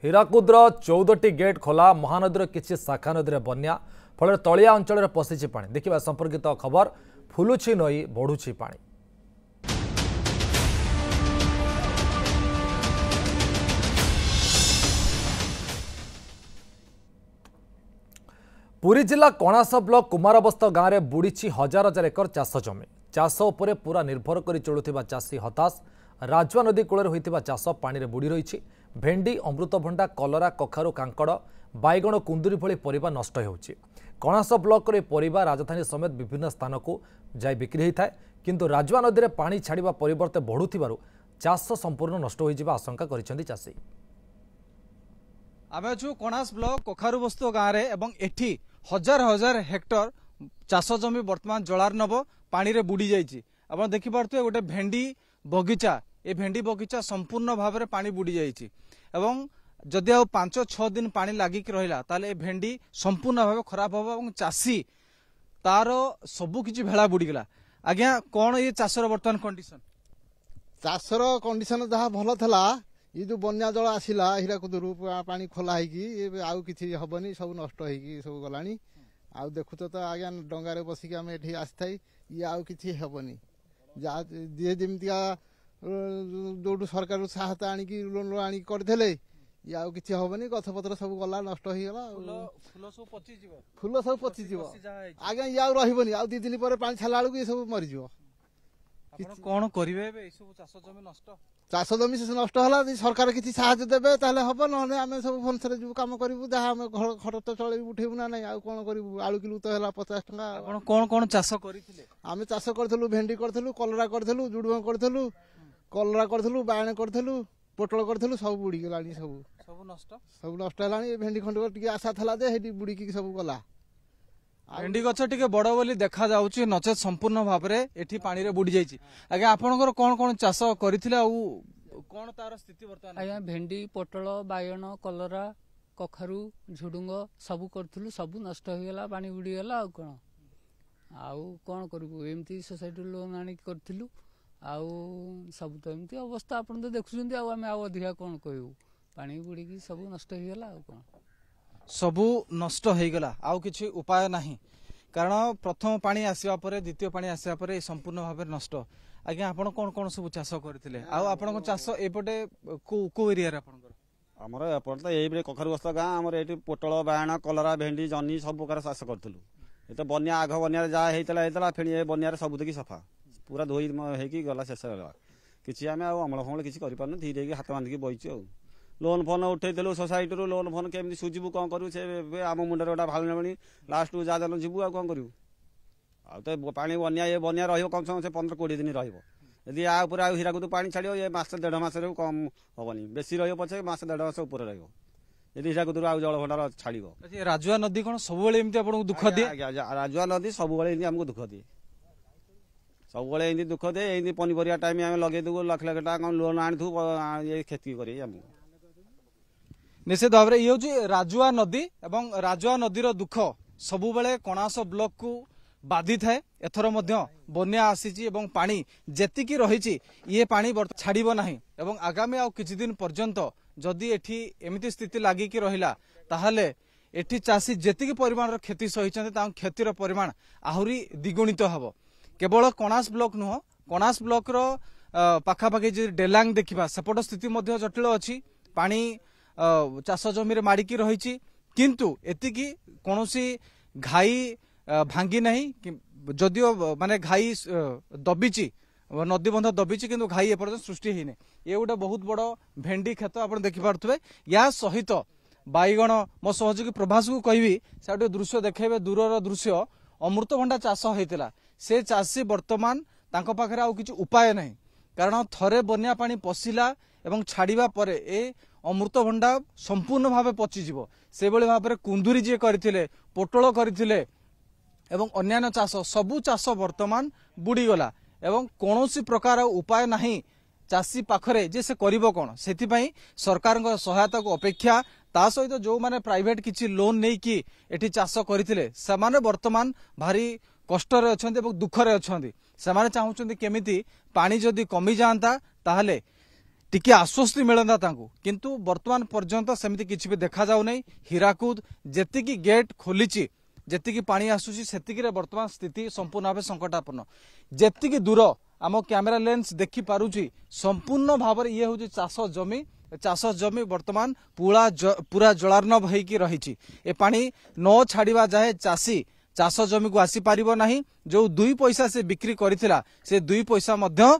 ହୀରାକୁଦର 14ଟି gate खोला महानदीर किसी शाखा नदी में बन्या फल तलिया अंचल पशिची पानी देखा संपर्कित खबर फुलुछि नई बढ़ुछि पानी। पुरी जिला कणास ब्लॉक कुमारबस्त गाँव में बुड़ी हजार हजार एकर चाष जमी चाष उपरे पूरा निर्भर कर चलुवा चाषी हताश। राजुआ नदी कूल होता चाष पानी में बुड़ी रही भेंडी अमृतभंडा कलरा कखारु कांकड़ बैगण कुंदुरी भली परिबा नष्ट होउछि। कणास ब्लॉक रे परिबा राजधानी समेत विभिन्न स्थान को जाई बिक्री होता है किंतु राजुआ नदी में पानी छाड़ा परिवर्ते बढ़ुथिबारु चाष संपूर्ण नष्ट होइजिबा आशंका करिसेंती चाषी। आमे छु कणास ब्लॉक कखारुबस्त गाँव में एवं एठी हजार हजार हेक्टर चाष जमी वर्तमान जलार्णव पानी रे बुड़ी जाइछि। आपण देखि पारथुए गोटे भेंडी बगीचा ए भेंडी बगीचा संपूर्ण भाव में पानी बुड़ी जाइछि एवं जदि आ 5-6 दिन पानी लागिक रहिला ताले ए भेंडी संपूर्ण भाव खराब होबा एवं चाषी तार सबु किछि भेला बुड़ी गेला। आज्ञा कोन ये चाषर वर्तमान कंडीशन चाषर कंडीशन जहाँ भल था ये जो बन्या जल आसला हीराकुदरू पानी खोला होगी आउ किछि हबनी सब नष्ट होगी सब गलानी आ देखु तो आज्ञा डंगारे बसिक आम ये आसी ये आउ किछि हबनी जहाँ जी जमीका जो सरकार सहायता आनिकी लोन आनिक करथिले ये आउ किछि हबनी गछपत्र सब गला नष्ट हो गला फूल सब पचिज आज्ञा ये आउ रहिबनी आउ 2 दिन पर पानी छाला बेलू ये सब मरीज कौन करेंगे चाष जमी नष्ट चाष जमी से नष्ट है सरकार किसी साहाय्य देवे ताले हम ना आम सब भनसरे जो कम करूँ जहाँ आम घर तो चल उठेबू ना ना कौन करूँ आलू किलो तो है 50 टका। कौन कौन चाष करथिले आम चाष करूँ भेंडी करूँ कलरा करूँ जुड़ुआ करूँ कलरा करूँ बायण करूँ पोटल करूँ सब बुड़ी गला सब नष्ट है भेंडी खंड टे आशा था बुड़ी सब गला। भेंडी गछ टिके बड़ बोली देखा जाउछि नचेत संपूर्ण भाव में एठी पानी रे बुड़ी जाइछि। आगे आपनकर कोन कोन चाष करथिले आ कोन तार स्थिति वर्तमान आया भेंडी पोटल बायण कलरा कखारु झुडुंग सब करथुलु सब नष्ट हो गेला पानी बुड़ी गेला आ कोन करबु एमती सोसाइटी लोन आनी करथिलु आ सब तो एमती अवस्था आपन तो देखुछन्ती आ हमें आ अधिका कोन कहू पानी बुड़ी की सब नष्ट हो गेला आ कोन सबू नष्ट हो गला आउ किछि उपाय नहीं कारण प्रथम पानी आसिया परे द्वितीय पानी आसिया परे संपूर्ण भाव में नष्ट। आज्ञा आपण कोन कोन सब चाष करथिले आउ आपण को चाष एपटे को एरिया रे आपण हमर एपटे एबे कखारुबस्त गाँ हमर एटी पोटल बायण कलरा भेंडी जन्नी सब प्रकार चाष करथलु ए तो बन्या आघ बन्या जा हेतला फेणी ए बन्या रे सब देखि सफा पूरा धोई हेकी गला शेष गला किछि आमे आ अमल फमल किछि करि पारनु धीरे के हाथ बांधिकी बइछु आ लोन फोन उठेलु सोसाइटी रू लोन फोन केमती सुझिबू कौन करू से आम मुंडे गोटा भालुणी लास्ट को जा जीवु आ कौन करू आ तो पानी बन्या ये बन्या रही कम से कम 15-20 दिन रही आउे आ हीराकुद पानी छाड़ ये मस 1.5 मास कम हेनी बेसी रही पचे मस 1.5 मास ऊपर रही हीराकुद आउ जल भंडार छाड़ राजुआ नदी कौन सब दुख दिए राजुआ नदी सब आमको दुख दिए सब दुख दिए पनीपरिया टाइम आम लगे देव लाख लाख टाँग लोन आनी ये क्षति कर निश्चित भाव में ये राजुआ नदी एवं राजुआ नदीर दुख सबुबले कणास ब्लॉक को बाधि थाए एथर मध्य बन्या आसी पानी जेतिकी रही ये पानी छाड़ब नहीं एवं आगामी आउ किछि दिन पर्यंत जदि एठी एमिति स्थिति लागिकी रहिला ताहले एठी चाषी जेतिकी परिमाण क्षति सहिचंते ता क्षतिर परिमाण आहुरी द्विगुणित हबो। केवल कणास ब्लॉक नुह कणास ब्लॉक रो पाखापाखि जे डेलांग देखिबा सेपट स्थिति मध्य जटिल अछि पानी चाष जमी माड़िकी रही किंतु एतिकी कौनसी घाई भांगी नहीं जदियो माने घाई दबिची नदीबंध दबिची किंतु घाई एपर्यंत सृष्टि होने ये गोटे बहुत बड़ भेंडी खेत आप देखिपे या सहित बैगण मो सहयोगी प्रभास को कहबी से गोटे दृश्य देखेबे दूरर दृश्य अमृतभंडा चाष होता से चाषी बर्तमान तांको पाखरे आउ किछि उपाय नहीं कारण थरे बन्या पानी पशिला एवं छाड़िबा परे ए अमृतभंडा संपूर्ण भाव पचिଯିव से भाव में कुंदुरी जी करथिले पोटल करथिले एवं अन्यान्य चाष सबु चाष वर्तमान बुड़ीगला एवं कौनसी प्रकार उपाय नहीं चाषी पाखरे जे से करिवो कोन सेथिपई सरकार सहायता को अपेक्षा ता सहित जो माने प्राइवेट किछि लोन नै कि एठी चाष करथिले से माने वर्तमान भारी कष्ट रे अछंती एवं दुख रे अछंती से माने चाहुचंती केमिति पानी जदी कमी जांता ताहले टिके आश्वस्ति मिलंदा तांकू किंतु वर्तमान पर्यंत सेमती किछि भी देखा जाउ नै। हीराकुद जेतिकी गेट खोलिछि जेतिकी पानी आसुछि सेतिकी रे वर्तमान स्थिति संपूर्ण भाव संकटापन्न। जेतिकी दूर आम कैमेरा लेंस देखि पारुछि संपूर्ण भाव ये हूँ चाष जमी वर्तमान पूरा जलार्णव होइकी रहिछि। ए पानी न छाड़िबा जाए चाषी चाष जमी को आसी पारिबो नाही। जो 2 पैसा से बिक्री करिथिला से 2 पैसा मध्य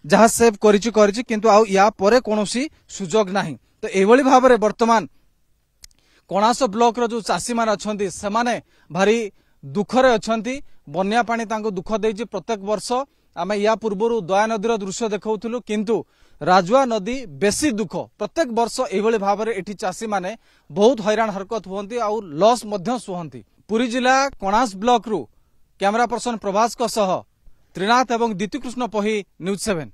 जहाँ सेव करिछि किंतु आउ या परे कोनोसी सुजोग नाही। तो एभली भाव रे वर्तमान कणास ब्लॉक रो जो चाषी मान अछंती सेमाने भारी दुखरे अछंती। बन्या पानी तांको दुख देछि प्रत्येक वर्ष। आमे या पूर्वरु दया नदीर दृश्य देखौथुलु किंतु राजुआ नदी बेसी दुख प्रत्येक वर्ष एभली भाव रे एठी चाषी माने बहुत हैरान हरकत हुअंती आउ लॉस मध्य सुहंती। पुरी जिला कणास ब्लॉक रु कैमरा पर्सन प्रभास को सह त्रिनाथ एवं दीतिकृष्ण पही न्यूज 7।